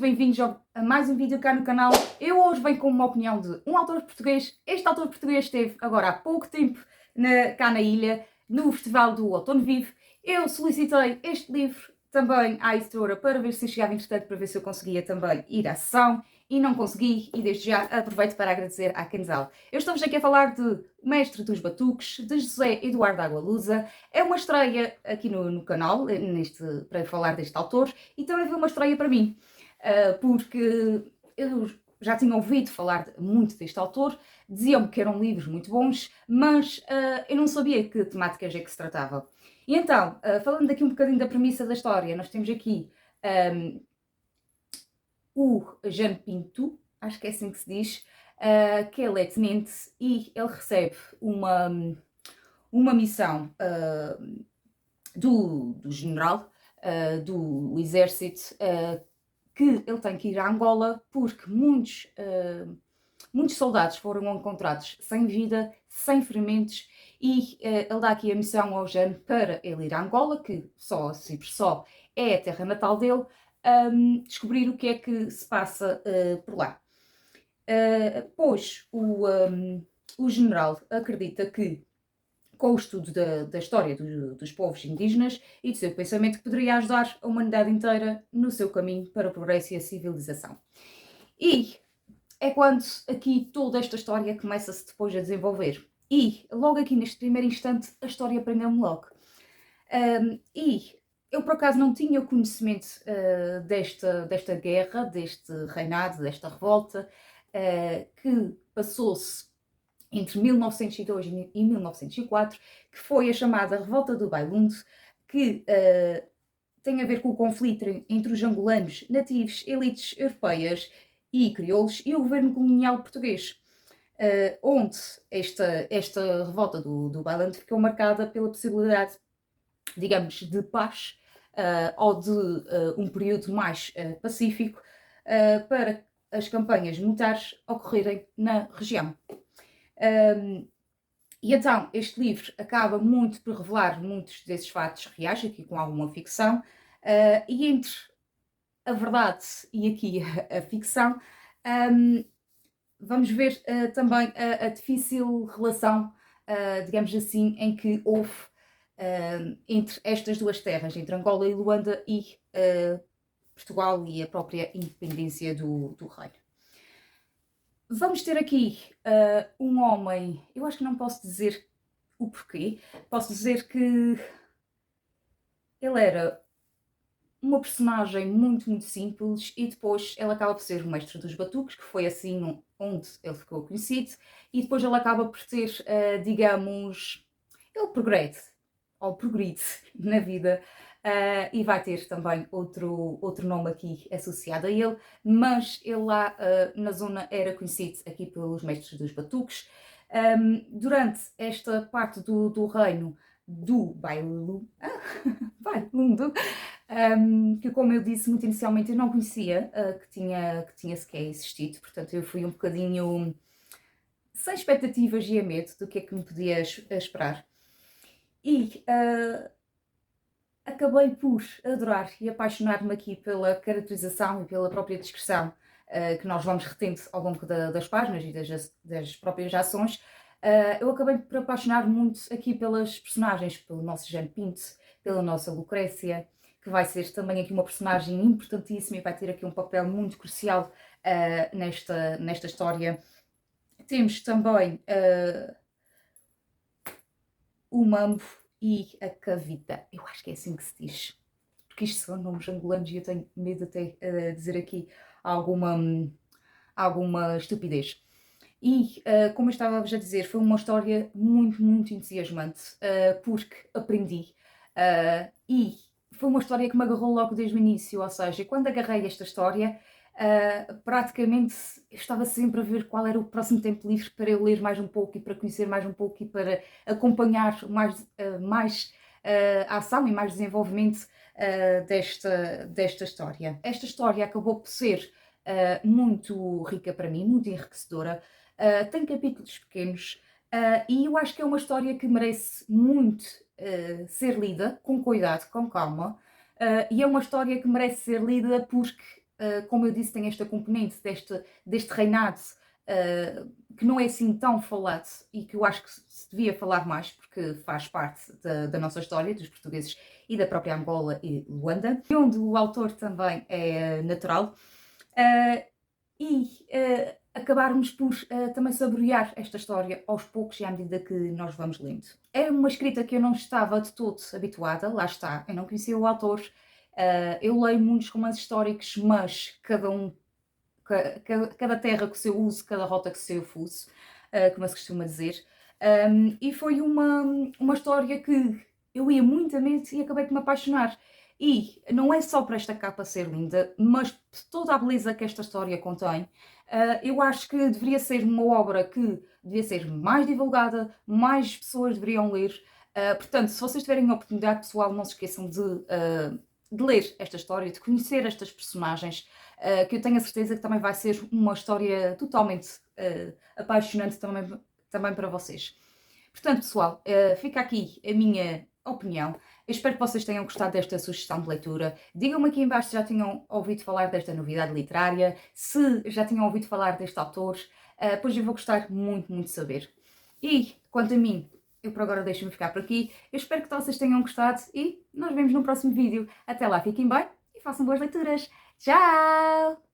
bem-vindos a mais um vídeo cá no canal. Eu hoje venho com uma opinião de um autor português. Este autor português esteve agora há pouco tempo cá na ilha, no Festival do Outono Vivo. Eu solicitei este livro também à editora para ver se chegava entretanto, para ver se eu conseguia também ir à sessão, e não consegui, e desde já aproveito para agradecer à Kenzal. Eu estou-vos aqui a falar de Mestre dos Batuques, de José Eduardo Agualusa. É uma estreia aqui no canal, para falar deste autor, e também foi uma estreia para mim, porque eu já tinha ouvido falar muito deste autor, diziam-me que eram livros muito bons, mas eu não sabia que temáticas é que se tratava. E então, falando aqui um bocadinho da premissa da história, nós temos aqui o Jean Pinto, acho que é assim que se diz, que ele é tenente e ele recebe uma missão do general do exército, que ele tem que ir a Angola porque muitos soldados foram encontrados sem vida, sem ferimentos, e ele dá aqui a missão ao Jean para ele ir a Angola, que só é a terra natal dele, descobrir o que é que se passa por lá. Pois o general acredita que, com o estudo da história dos povos indígenas e do seu pensamento, que poderia ajudar a humanidade inteira no seu caminho para o progresso e a civilização. E é quando aqui toda esta história começa-se depois a desenvolver. E logo aqui neste primeiro instante a história prendeu-me logo. E eu por acaso não tinha conhecimento desta guerra, deste reinado, desta revolta, que passou-se entre 1902 e 1904, que foi a chamada Revolta do Bailundo, que tem a ver com o conflito entre os angolanos, nativos, elites europeias e crioulos e o governo colonial português, onde esta revolta do Bailundo ficou marcada pela possibilidade, digamos, de paz, ou de um período mais pacífico, para as campanhas militares ocorrerem na região. E então este livro acaba muito por revelar muitos desses fatos reais, aqui com alguma ficção, e entre a verdade e aqui a ficção, vamos ver também a difícil relação, digamos assim, em que houve entre estas duas terras, entre Angola e Luanda, e Portugal e a própria independência do reino. Vamos ter aqui um homem, eu acho que não posso dizer o porquê, posso dizer que ele era uma personagem muito, muito simples, e depois ele acaba por ser o mestre dos batuques, que foi assim onde ele ficou conhecido, e depois ele acaba por ter, digamos, ele progride na vida, e vai ter também outro nome aqui associado a ele, mas ele lá na zona era conhecido aqui pelos mestres dos batuques. Durante esta parte do reino do Bailundo, que, como eu disse muito inicialmente, eu não conhecia que tinha sequer existido, portanto eu fui um bocadinho sem expectativas e a medo do que é que me podia esperar. E acabei por adorar e apaixonar-me aqui pela caracterização e pela própria descrição que nós vamos retendo ao longo das páginas e das próprias ações. Eu acabei por apaixonar muito aqui pelas personagens, pelo nosso Jean Pinto, pela nossa Lucrécia, que vai ser também aqui uma personagem importantíssima e vai ter aqui um papel muito crucial nesta história. Temos também o Mambo e a Cavita, eu acho que é assim que se diz, porque isto são nomes angolanos e eu tenho medo até dizer aqui alguma estupidez. E, como eu estava-vos a dizer, foi uma história muito, muito entusiasmante, porque aprendi, e foi uma história que me agarrou logo desde o início, ou seja, quando agarrei esta história, praticamente eu estava sempre a ver qual era o próximo tempo livre para eu ler mais um pouco e para conhecer mais um pouco e para acompanhar mais a ação e mais desenvolvimento desta história. Esta história acabou por ser muito rica para mim, muito enriquecedora. Tem capítulos pequenos, e eu acho que é uma história que merece muito ser lida com cuidado, com calma, e é uma história que merece ser lida porque como eu disse, tem esta componente deste reinado que não é assim tão falado e que eu acho que se devia falar mais, porque faz parte da nossa história, dos portugueses e da própria Angola e Luanda, onde o autor também é natural, e acabarmos por também saborear esta história aos poucos e à medida que nós vamos lendo. É uma escrita que eu não estava de todo habituada, lá está, eu não conhecia o autor, eu leio muitos romances históricos, mas cada terra com o seu uso, cada rota com o seu fuso, como se costuma dizer. E foi uma história que eu ia muito a mente e acabei por me apaixonar. E não é só por esta capa ser linda, mas por toda a beleza que esta história contém. Eu acho que deveria ser uma obra que devia ser mais divulgada, mais pessoas deveriam ler. Portanto, se vocês tiverem a oportunidade, pessoal, não se esqueçam de ler esta história, de conhecer estas personagens, que eu tenho a certeza que também vai ser uma história totalmente apaixonante também para vocês. Portanto, pessoal, fica aqui a minha opinião. Eu espero que vocês tenham gostado desta sugestão de leitura. Digam-me aqui em baixo se já tinham ouvido falar desta novidade literária, se já tinham ouvido falar deste autor, pois eu vou gostar muito, muito de saber. E, quanto a mim, eu por agora deixo-me ficar por aqui. Eu espero que vocês tenham gostado e nós vemos no próximo vídeo. Até lá, fiquem bem e façam boas leituras. Tchau!